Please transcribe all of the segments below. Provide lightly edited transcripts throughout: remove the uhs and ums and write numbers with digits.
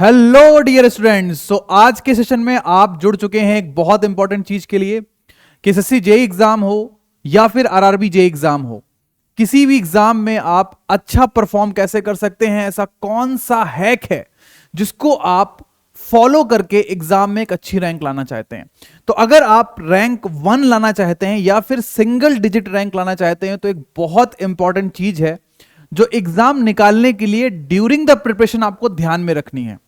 Hello dear students. आज के session में आप जुड़ चुके हैं एक बहुत इंपॉर्टेंट चीज के लिए कि एसएससी जेईई एग्जाम हो या फिर आरआरबी जेईई एग्जाम हो, किसी भी एग्जाम में आप अच्छा परफॉर्म कैसे कर सकते हैं। ऐसा कौन सा हैक है जिसको आप फॉलो करके एग्जाम में एक अच्छी रैंक लाना चाहते हैं। तो अगर आप रैंक 1 लाना चाहते हैं या फिर सिंगल डिजिट रैंक लाना चाहते हैं तो एक बहुत इंपॉर्टेंट चीज है जो एग्जाम निकालने के लिए ड्यूरिंग द प्रिपरेशन आपको ध्यान में रखनी है।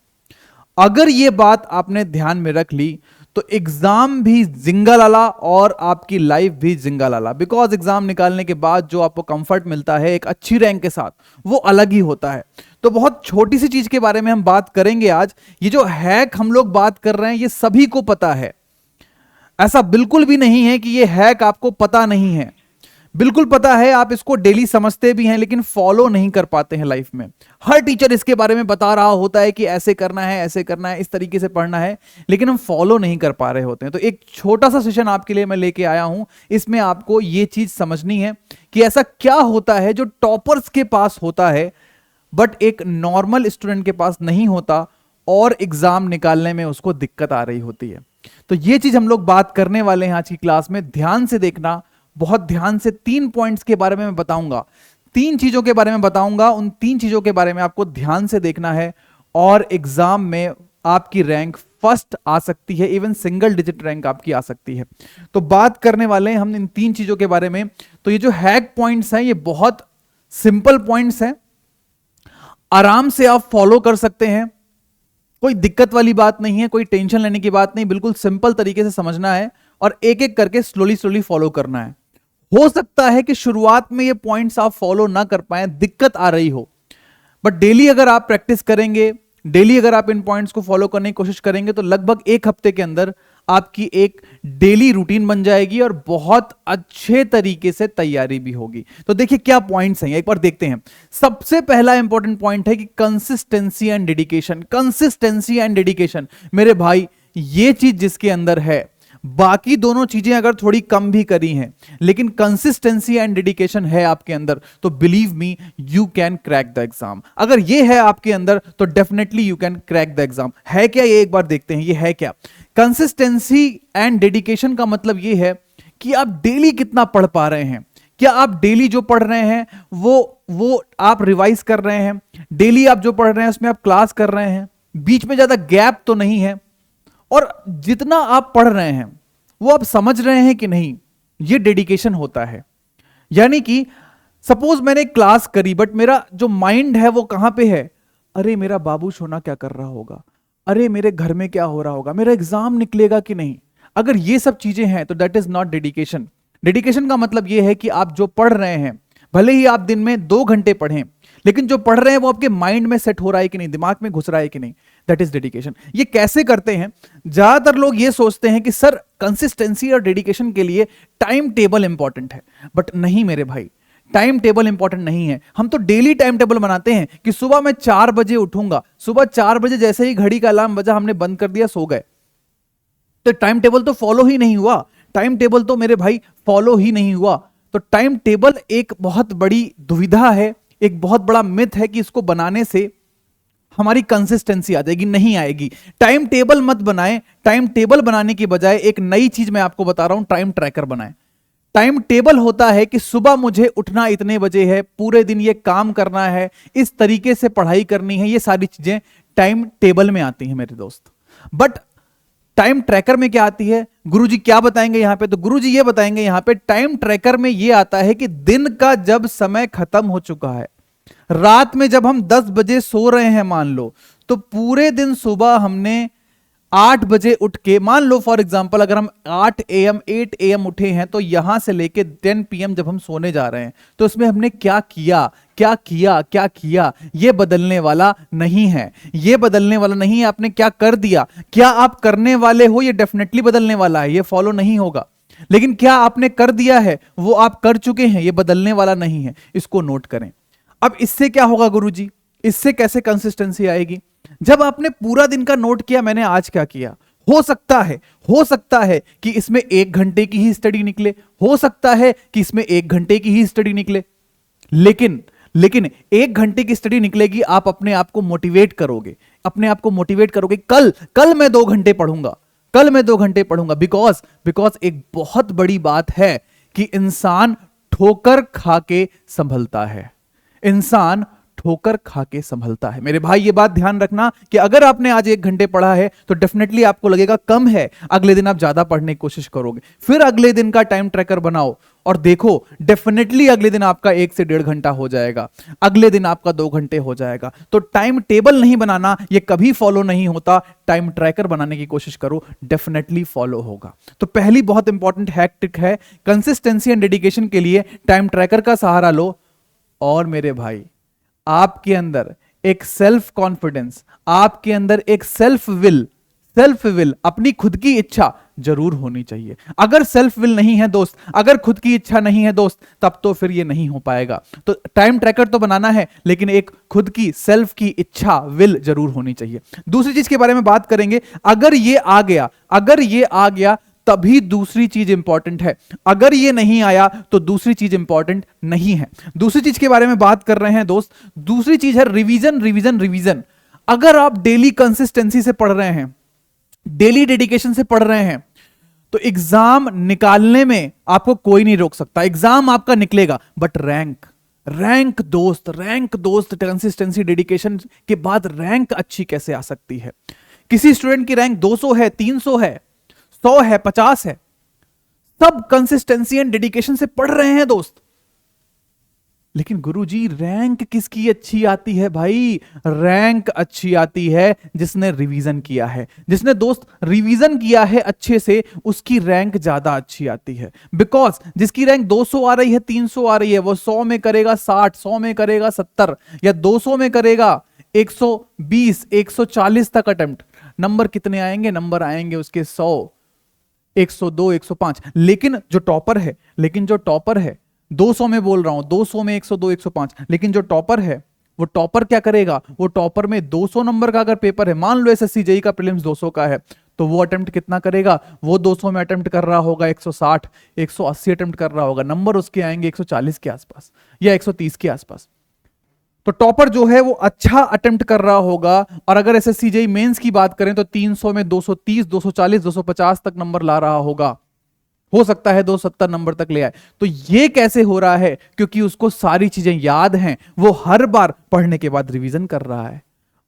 अगर यह बात आपने ध्यान में रख ली तो एग्जाम भी जिंगा लाला और आपकी लाइफ भी जिंगा लाला। बिकॉज एग्जाम निकालने के बाद जो आपको कंफर्ट मिलता है एक अच्छी रैंक के साथ, वो अलग ही होता है। तो बहुत छोटी सी चीज के बारे में हम बात करेंगे आज। ये जो हैक हम लोग बात कर रहे हैं ये सभी को पता है, ऐसा बिल्कुल भी नहीं है कि ये हैक आपको पता नहीं है, बिल्कुल पता है। आप इसको डेली समझते भी हैं लेकिन फॉलो नहीं कर पाते हैं लाइफ में। हर टीचर इसके बारे में बता रहा होता है कि ऐसे करना है, ऐसे करना है, इस तरीके से पढ़ना है, लेकिन हम फॉलो नहीं कर पा रहे होते हैं। तो एक छोटा सा सेशन आपके लिए मैं लेके आया हूं। इसमें आपको ये चीज समझनी है कि ऐसा क्या होता है जो टॉपर्स के पास होता है बट एक नॉर्मल स्टूडेंट के पास नहीं होता और एग्जाम निकालने में उसको दिक्कत आ रही होती है। तो ये चीज हम लोग बात करने वाले हैं आज की क्लास में। ध्यान से देखना, बहुत ध्यान से। 3 पॉइंट्स के बारे में मैं बताऊंगा, 3 चीजों के बारे में बताऊंगा। उन 3 चीजों के बारे में आपको ध्यान से देखना है और एग्जाम में आपकी रैंक फर्स्ट आ सकती है, इवन सिंगल डिजिट रैंक आपकी आ सकती है। तो बात करने वाले हैं हम इन 3 चीजों के बारे में। तो ये जो हैक पॉइंट्स हैं ये बहुत सिंपल पॉइंट्स हैं, आराम से आप फॉलो कर सकते हैं। कोई दिक्कत वाली बात नहीं है, कोई टेंशन लेने की बात नहीं, बिल्कुल सिंपल तरीके से समझना है और एक एक करके स्लोली फॉलो करना है। हो सकता है कि शुरुआत में ये पॉइंट्स आप फॉलो ना कर पाए, दिक्कत आ रही हो, बट डेली अगर आप प्रैक्टिस करेंगे, डेली अगर आप इन पॉइंट्स को फॉलो करने की कोशिश करेंगे तो लगभग 1 हफ्ते के अंदर आपकी एक डेली रूटीन बन जाएगी और बहुत अच्छे तरीके से तैयारी भी होगी। तो देखिए क्या पॉइंट्स हैं, एक बार देखते हैं। सबसे पहला इंपॉर्टेंट पॉइंट है कि consistency and dedication. Consistency and dedication मेरे भाई, ये चीज जिसके अंदर है, बाकी दोनों चीजें अगर थोड़ी कम भी करी हैं लेकिन कंसिस्टेंसी एंड डेडिकेशन है आपके अंदर तो believe me you can crack the exam. अगर ये है आपके अंदर तो definitely you can crack the exam. है क्या ये, एक बार देखते हैं ये है क्या। कंसिस्टेंसी एंड डेडिकेशन का मतलब ये है कि आप डेली कितना पढ़ पा रहे हैं। क्या आप डेली जो पढ़ रहे हैं वो आप रिवाइज कर रहे हैं, डेली आप जो पढ़ रहे हैं उसमें आप क्लास कर रहे हैं, बीच में ज्यादा गैप तो नहीं है, और जितना आप पढ़ रहे हैं वो आप समझ रहे हैं कि नहीं, ये डेडिकेशन होता है। यानी कि सपोज मैंने क्लास करी बट मेरा जो माइंड है वो कहां पे है, अरे मेरा बाबू सोना क्या कर रहा होगा, अरे मेरे घर में क्या हो रहा होगा, मेरा एग्जाम निकलेगा कि नहीं। अगर ये सब चीजें हैं तो that is not dedication. Dedication का मतलब ये है कि आप जो पढ़ रहे हैं, भले ही आप दिन में 2 घंटे पढ़ें, लेकिन जो पढ़ रहे हैं वो आपके माइंड में सेट हो रहा है कि नहीं, दिमाग में घुस रहा है कि नहीं, दैट इज डेडिकेशन। ये कैसे करते हैं, ज्यादातर लोग ये सोचते हैं कि सर कंसिस्टेंसी और डेडिकेशन के लिए टाइम टेबल इंपॉर्टेंट है, बट नहीं मेरे भाई, टाइम टेबल इंपॉर्टेंट नहीं है। हम तो डेली टाइम टेबल बनाते हैं कि सुबह मैं 4 बजे उठूंगा, सुबह 4 बजे जैसे ही घड़ी का अलार्म बजा हमने बंद कर दिया, सो गए। तो टाइम टेबल तो फॉलो ही नहीं हुआ, टाइम टेबल तो मेरे भाई फॉलो ही नहीं हुआ। तो टाइम टेबल एक बहुत बड़ी दुविधा है, एक बहुत बड़ा मिथ है कि इसको बनाने से हमारी कंसिस्टेंसी आ जाएगी, नहीं आएगी। टाइम टेबल मत बनाएं, टाइम टेबल बनाने की बजाय एक नई चीज मैं आपको बता रहा हूं, टाइम ट्रैकर बनाएं। टाइम टेबल होता है कि सुबह मुझे उठना इतने बजे है, पूरे दिन ये काम करना है, इस तरीके से पढ़ाई करनी है, ये सारी चीजें टाइम टेबल में आती हैं मेरे दोस्त। बट टाइम ट्रैकर में क्या आती है, गुरुजी क्या बताएंगे यहां पे, तो गुरुजी ये बताएंगे यहां पे टाइम ट्रैकर में ये आता है कि दिन का जब समय खत्म हो चुका है, रात में जब हम 10 बजे सो रहे हैं मान लो, तो पूरे दिन सुबह हमने 8 बजे उठ के, मान लो फॉर एग्जांपल अगर हम 8 AM उठे हैं तो यहां से लेके 10 PM जब हम सोने जा रहे हैं तो इसमें हमने क्या किया, क्या किया, क्या किया, ये बदलने वाला नहीं है, ये बदलने वाला नहीं है। आपने क्या कर दिया, क्या आप करने वाले हो, ये डेफिनेटली बदलने वाला है, ये फॉलो नहीं होगा। लेकिन क्या आपने कर दिया है, वो आप कर चुके हैं, ये बदलने वाला नहीं है। इसको नोट करें। अब इससे क्या होगा गुरुजी, इससे कैसे कंसिस्टेंसी आएगी, जब आपने पूरा दिन का नोट किया, मैंने आज क्या किया। हो सकता है कि इसमें 1 घंटे की ही स्टडी निकले, हो सकता है कि इसमें 1 घंटे की ही स्टडी निकले, लेकिन 1 घंटे की स्टडी निकलेगी, आप अपने आप को मोटिवेट करोगे, अपने आप को मोटिवेट करोगे, कल कल मैं 2 घंटे पढ़ूंगा, कल मैं 2 घंटे पढ़ूंगा। बिकॉज एक बहुत बड़ी बात है कि इंसान ठोकर खा के संभलता है, इंसान ठोकर खा के संभलता है। मेरे भाई ये बात ध्यान रखना कि अगर आपने आज 1 घंटे पढ़ा है तो डेफिनेटली आपको लगेगा कम है, अगले दिन आप ज्यादा पढ़ने की कोशिश करोगे, फिर अगले दिन का टाइम ट्रैकर बनाओ और देखो डेफिनेटली अगले दिन आपका 1 से 1.5 घंटा हो जाएगा, अगले दिन आपका 2 घंटे हो जाएगा। तो टाइम टेबल नहीं बनाना, ये कभी फॉलो नहीं होता, टाइम ट्रैकर बनाने की कोशिश करो, डेफिनेटली फॉलो होगा। तो पहली बहुत इंपॉर्टेंट हैक ट्रिक है, कंसिस्टेंसी एंड डेडिकेशन के लिए टाइम ट्रैकर का सहारा लो। और मेरे भाई आपके अंदर एक सेल्फ कॉन्फिडेंस, आपके अंदर एक सेल्फ विल, अपनी खुद की इच्छा जरूर होनी चाहिए। अगर सेल्फ विल नहीं है दोस्त, अगर खुद की इच्छा नहीं है दोस्त, तब तो फिर ये नहीं हो पाएगा। तो टाइम ट्रैकर तो बनाना है, लेकिन एक खुद की सेल्फ की इच्छा विल जरूर होनी चाहिए। दूसरी चीज के बारे में बात करेंगे, अगर ये आ गया तभी दूसरी चीज इंपॉर्टेंट है, अगर ये नहीं आया तो दूसरी चीज इंपॉर्टेंट नहीं है। दूसरी चीज के बारे में बात कर रहे हैं दोस्त, दूसरी चीज है रिवीजन। अगर आप डेली कंसिस्टेंसी से पढ़ रहे हैं, डेली डेडिकेशन से पढ़ रहे हैं, तो एग्जाम निकालने में आपको कोई नहीं रोक सकता, एग्जाम आपका निकलेगा। बट रैंक दोस्त कंसिस्टेंसी डेडिकेशन के बाद रैंक अच्छी कैसे आ सकती है? किसी स्टूडेंट की रैंक 200 है, 300 है, 100 है, 50 है, सब कंसिस्टेंसी एंड डेडिकेशन से पढ़ रहे हैं दोस्त। लेकिन गुरुजी रैंक किसकी अच्छी आती है भाई? रैंक अच्छी आती है जिसने रिवीजन किया है, जिसने दोस्त रिवीजन किया है अच्छे से, उसकी रैंक ज्यादा अच्छी आती है। बिकॉज जिसकी रैंक 200 आ रही है, 300 आ रही है, वो 100 में करेगा 60, 100 में करेगा 70, या 200 में करेगा 120, 140 तक अटेम्प्ट। नंबर कितने आएंगे? नंबर आएंगे उसके 100, 102, 105। लेकिन जो टॉपर है 200 में बोल रहा हूं, 200 में 102, 105, लेकिन जो टॉपर है वो टॉपर क्या करेगा? वो टॉपर में 200 नंबर का अगर पेपर है, मान लो एसएससी जेईई का प्रीलिम्स 200 का है, तो वो अटेम्प्ट कितना करेगा? वो 200 में अटेम्प्ट कर रहा होगा 160, 180 अटेम्प्ट कर रहा होगा, नंबर उसके आएंगे 140 के आसपास या 130 के आसपास। तो टॉपर जो है वो अच्छा अटेम्प्ट कर रहा होगा। और अगर एसएससी जेईई मेंस की बात करें तो 300 में 230, 240, 250 तक नंबर ला रहा होगा, हो सकता है 270 नंबर तक ले आए। तो ये कैसे हो रहा है? क्योंकि उसको सारी चीजें याद हैं, वो हर बार पढ़ने के बाद रिवीजन कर रहा है।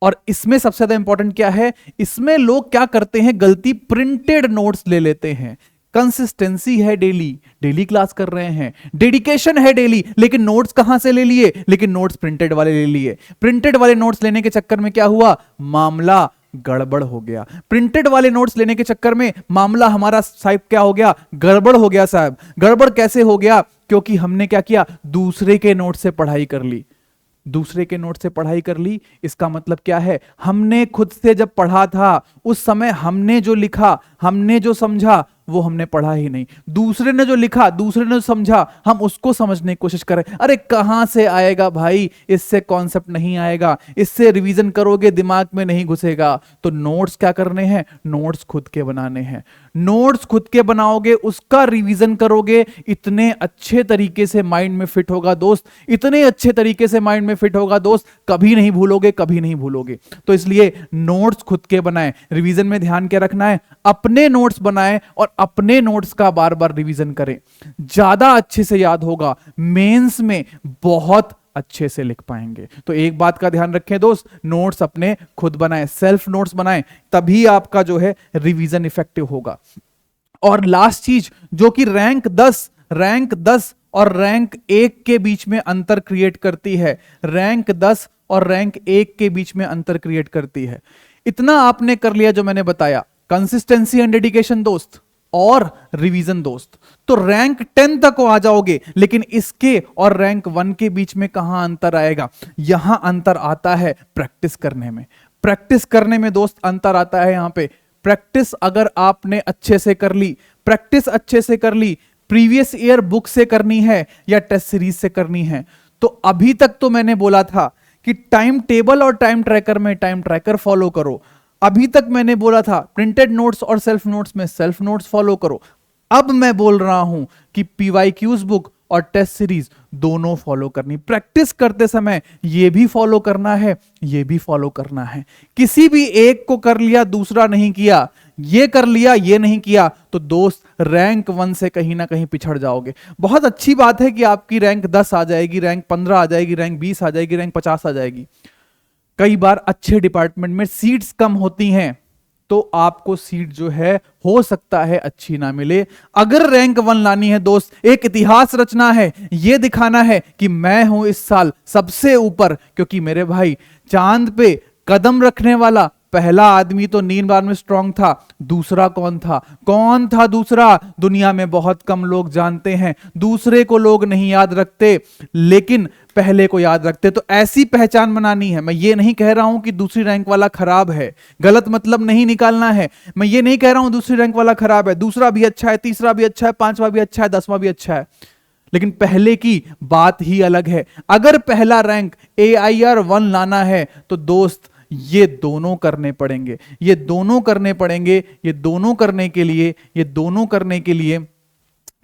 और इसमें सबसे ज्यादा इंपॉर्टेंट क्या है? इसमें लोग क्या करते हैं गलती, प्रिंटेड नोट्स ले लेते हैं। कंसिस्टेंसी है डेली क्लास कर रहे हैं, डेडिकेशन है डेली, लेकिन नोट्स कहां से ले लिए? लेकिन नोट्स प्रिंटेड वाले ले लिए। प्रिंटेड वाले नोट्स लेने के चक्कर में क्या हुआ? मामला गड़बड़ हो गया। प्रिंटेड वाले नोट्स लेने के चक्कर में मामला हमारा साहब क्या हो गया? गड़बड़ हो गया साहब। गड़बड़ कैसे हो गया? क्योंकि हमने क्या किया? दूसरे के नोट से पढ़ाई कर ली, दूसरे के नोट से पढ़ाई कर ली। इसका मतलब क्या है? हमने खुद से जब पढ़ा था उस समय हमने जो लिखा, हमने जो समझा, वो हमने पढ़ा ही नहीं। दूसरे ने जो लिखा, दूसरे ने जो समझा, हम उसको समझने की कोशिश करें। अरे कहां से आएगा भाई? इससे कॉन्सेप्ट नहीं आएगा, इससे रिवीजन करोगे दिमाग में नहीं घुसेगा। तो नोट्स क्या करने हैं? नोट्स खुद के बनाने हैं। नोट्स खुद के बनाओगे, उसका रिवीजन करोगे, इतने अच्छे तरीके से माइंड में फिट होगा दोस्त, इतने अच्छे तरीके से माइंड में फिट होगा दोस्त, कभी नहीं भूलोगे, कभी नहीं भूलोगे। तो इसलिए नोट्स खुद के बनाएं। रिवीजन में ध्यान क्या रखना है? अपने नोट्स बनाएं और अपने नोट्स का बार बार रिवीजन करें, ज्यादा अच्छे से याद होगा, मेंस में बहुत अच्छे से लिख पाएंगे। तो एक बात का ध्यान रखें दोस्त, नोट्स अपने खुद बनाएं, सेल्फ नोट्स बनाएं, तभी आपका जो है रिवीजन इफेक्टिव होगा। और लास्ट चीज जो कि रैंक 10 और रैंक 1 के बीच में अंतर क्रिएट करती है, रैंक 10 और रैंक 1 के बीच में अंतर क्रिएट करती है। इतना आपने कर लिया जो मैंने बताया, कंसिस्टेंसी एंड डेडिकेशन दोस्त और रिवीजन दोस्त, तो रैंक 10 तक आ जाओगे। लेकिन इसके और रैंक 1 के बीच में कहां अंतर आएगा? यहां अंतर आता है प्रैक्टिस करने में। प्रैक्टिस करने में दोस्त अंतर आता है। यहां पे प्रैक्टिस अगर आपने अच्छे से कर ली, प्रैक्टिस अच्छे से कर ली, प्रीवियस ईयर बुक से करनी है या टेस्ट सीरीज से करनी है, तो अभी तक तो मैंने बोला था कि टाइम टेबल और टाइम ट्रैकर में टाइम ट्रैकर फॉलो करो। अभी तक मैंने बोला था प्रिंटेड नोट्स और सेल्फ नोट्स में सेल्फ नोट्स फॉलो करो। अब मैं बोल रहा हूं कि पीवाईक्यूज बुक और टेस्ट सीरीज दोनों फॉलो करनी। प्रैक्टिस करते समय ये भी फॉलो करना है, ये भी फॉलो करना है। किसी भी एक को कर लिया दूसरा नहीं किया, ये कर लिया ये नहीं किया, तो दोस्त रैंक 1 से कहीं ना कहीं पिछड़ जाओगे। बहुत अच्छी बात है कि आपकी रैंक 10 आ जाएगी, रैंक 15 आ जाएगी, रैंक 20 आ जाएगी, रैंक 50 आ जाएगी। कई बार अच्छे डिपार्टमेंट में सीट्स कम होती हैं, तो आपको सीट जो है हो सकता है अच्छी ना मिले। अगर रैंक 1 लानी है दोस्त, एक इतिहास रचना है, यह दिखाना है कि मैं हूं इस साल सबसे ऊपर, क्योंकि मेरे भाई चांद पे कदम रखने वाला पहला आदमी तो नील आर्मस्ट्रांग था, दूसरा कौन था? कौन था दूसरा? दुनिया में बहुत कम लोग जानते हैं। दूसरे को लोग नहीं याद रखते, लेकिन पहले को याद रखते। तो ऐसी पहचान बनानी है। मैं ये नहीं कह रहा हूं कि दूसरी रैंक वाला खराब है, गलत मतलब नहीं निकालना है। मैं ये नहीं कह रहा हूं दूसरी रैंक वाला खराब है, दूसरा भी अच्छा है, तीसरा भी अच्छा है, पांचवा भी अच्छा है, 10वां भी अच्छा है, लेकिन पहले की बात ही अलग है। अगर पहला रैंक AIR 1 लाना है तो दोस्त ये दोनों करने पड़ेंगे, ये दोनों करने पड़ेंगे। ये दोनों करने के लिए, ये दोनों करने के लिए,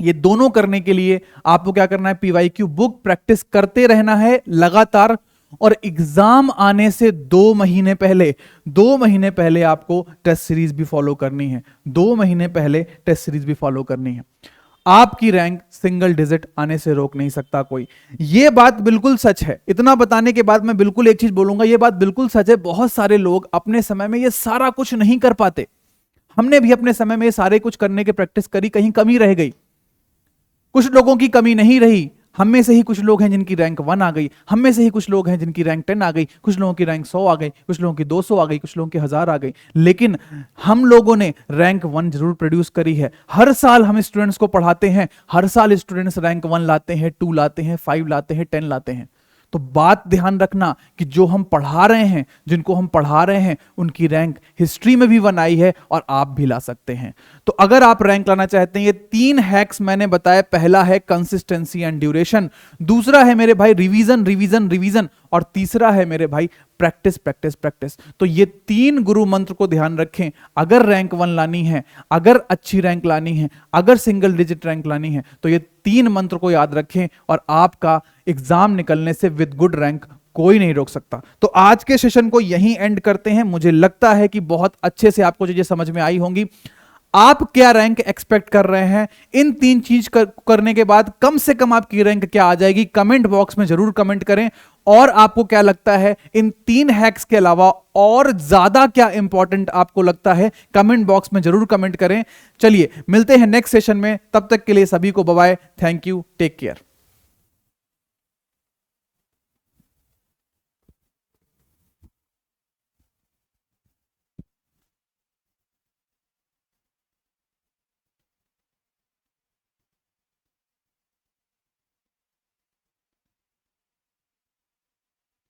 ये दोनों करने के लिए आपको क्या करना है? PYQ बुक प्रैक्टिस करते रहना है लगातार। और एग्जाम आने से 2 महीने पहले, 2 महीने पहले आपको टेस्ट सीरीज भी फॉलो करनी है। 2 महीने पहले टेस्ट सीरीज भी फॉलो करनी है। आपकी रैंक सिंगल डिजिट आने से रोक नहीं सकता कोई। यह बात बिल्कुल सच है। इतना बताने के बाद मैं बिल्कुल एक चीज बोलूंगा, यह बात बिल्कुल सच है। बहुत सारे लोग अपने समय में यह सारा कुछ नहीं कर पाते। हमने भी अपने समय में ये सारे कुछ करने की प्रैक्टिस करी, कहीं कमी रह गई। कुछ लोगों की कमी नहीं रही। हम में से ही कुछ लोग हैं जिनकी रैंक 1 आ गई, हम में से ही कुछ लोग हैं जिनकी रैंक 10 आ गई, कुछ लोगों की रैंक 100 आ गई, कुछ लोगों की 200 आ गई, कुछ लोगों की 1000 आ गई। लेकिन हम लोगों ने रैंक 1 जरूर प्रोड्यूस करी है। हर साल हम स्टूडेंट्स को पढ़ाते हैं, हर साल स्टूडेंट्स रैंक 1 लाते हैं, 2 लाते हैं, 5 लाते हैं, 10 लाते हैं। तो बात ध्यान रखना कि जो हम पढ़ा रहे हैं, जिनको हम पढ़ा रहे हैं, उनकी रैंक हिस्ट्री में भी 1 आई है और आप भी ला सकते हैं। तो अगर आप रैंक लाना चाहते हैं, ये 3 हैक्स मैंने बताया। पहला है कंसिस्टेंसी एंड ड्यूरेशन, दूसरा है मेरे भाई रिवीजन रिवीजन रिवीजन, और तीसरा है मेरे भाई प्रैक्टिस प्रैक्टिस प्रैक्टिस। तो ये 3 गुरु मंत्र को ध्यान रखें। अगर रैंक 1 लानी है, अगर अच्छी रैंक लानी है, अगर सिंगल डिजिट रैंक लानी है, तो ये 3 मंत्र को याद रखें और आपका एग्जाम निकलने से विद गुड रैंक कोई नहीं रोक सकता। तो आज के सेशन को यहीं एंड करते हैं। मुझे लगता है कि बहुत अच्छे से आपको चीजें समझ में आई होंगी। आप क्या रैंक एक्सपेक्ट कर रहे हैं? इन 3 चीज करने के बाद कम से कम आपकी रैंक क्या आ जाएगी? कमेंट बॉक्स में जरूर कमेंट करें। और आपको क्या लगता है इन 3 हैक्स के अलावा और ज्यादा क्या इंपॉर्टेंट आपको लगता है? कमेंट बॉक्स में जरूर कमेंट करें। चलिए मिलते हैं नेक्स्ट सेशन में, तब तक के लिए सभी को bye bye, thank you, take care.